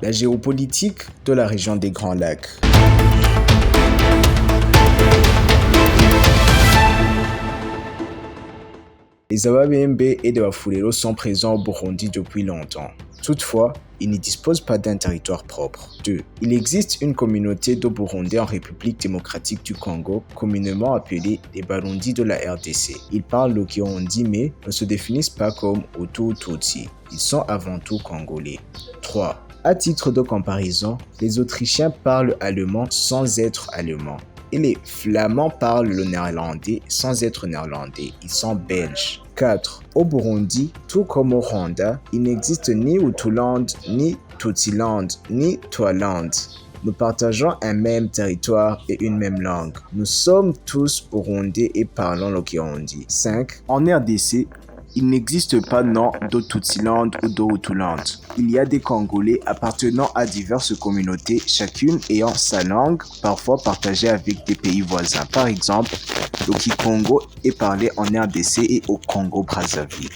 La géopolitique de la région des Grands Lacs. Les Ababembe et les Bafulero sont présents au Burundi depuis longtemps. Toutefois, ils ne disposent pas d'un territoire propre. 2. Il existe une communauté de Burundais en République démocratique du Congo, communément appelée les Barundi de la RDC. Ils parlent le Kirundi mais ne se définissent pas comme Hutu ou Tutsi. Ils sont avant tout congolais. 3. À titre de comparaison, les Autrichiens parlent allemand sans être allemands. Et les Flamands parlent le néerlandais sans être néerlandais. Ils sont belges. 4. Au Burundi, tout comme au Rwanda, il n'existe ni Hutuland, ni Tutsiland, ni Twaland. Nous partageons un même territoire et une même langue. Nous sommes tous burundais et parlons le Kirundi. 5. En RDC, il n'existe pas non de Tutsiland ou de Hutuland. Il y a des Congolais appartenant à diverses communautés, chacune ayant sa langue, parfois partagée avec des pays voisins. Par exemple, le Kikongo est parlé en RDC et au Congo-Brazzaville.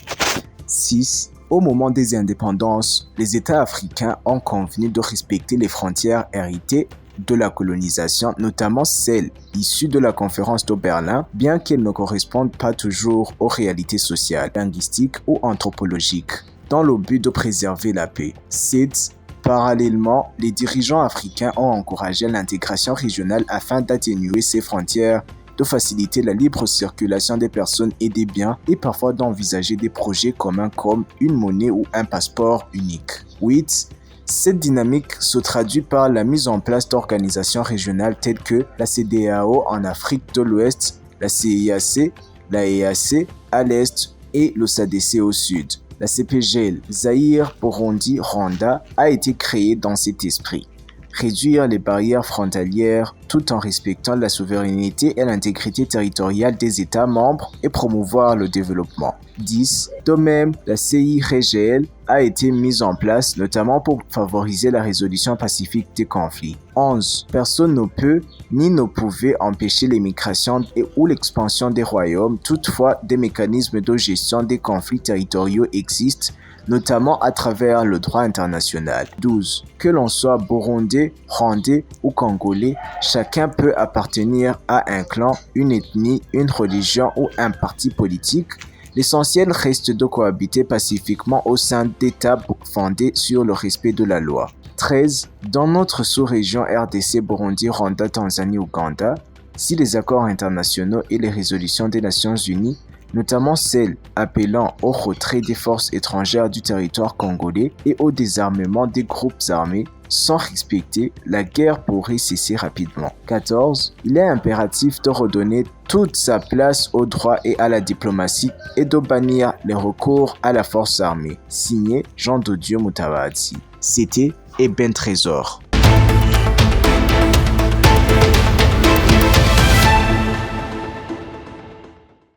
6. Au moment des indépendances, les États africains ont convenu de respecter les frontières héritées de la colonisation, notamment celles issues de la conférence de Berlin, bien qu'elles ne correspondent pas toujours aux réalités sociales, linguistiques ou anthropologiques, dans le but de préserver la paix. 7. Parallèlement, les dirigeants africains ont encouragé l'intégration régionale afin d'atténuer ces frontières, de faciliter la libre circulation des personnes et des biens et parfois d'envisager des projets communs comme une monnaie ou un passeport unique. 8. Cette dynamique se traduit par la mise en place d'organisations régionales telles que la CEDEAO en Afrique de l'Ouest, la CIAC, la EAC à l'Est et le SADC au Sud. La CPGL, Zaïre, Burundi, Rwanda, a été créée dans cet esprit. Réduire les barrières frontalières tout en respectant la souveraineté et l'intégrité territoriale des États membres et promouvoir le développement. 10. De même, la CIRGL a été mise en place notamment pour favoriser la résolution pacifique des conflits. 11. Personne ne peut ni ne pouvait empêcher l'émigration et ou l'expansion des royaumes. Toutefois, des mécanismes de gestion des conflits territoriaux existent, notamment à travers le droit international. 12. Que l'on soit burundais, rwandais ou congolais, chacun peut appartenir à un clan, une ethnie, une religion ou un parti politique. L'essentiel reste de cohabiter pacifiquement au sein d'États fondés sur le respect de la loi. 13. Dans notre sous-région RDC, Burundi, Rwanda, Tanzanie, Ouganda, si les accords internationaux et les résolutions des Nations Unies, notamment celles appelant au retrait des forces étrangères du territoire congolais et au désarmement des groupes armés, sont respectées, la guerre pourrait cesser rapidement. 14. Il est impératif de redonner toute sa place au droit et à la diplomatie et de bannir les recours à la force armée. Signé Jean de Dieu Mutabazi. C'était Eben Trésor.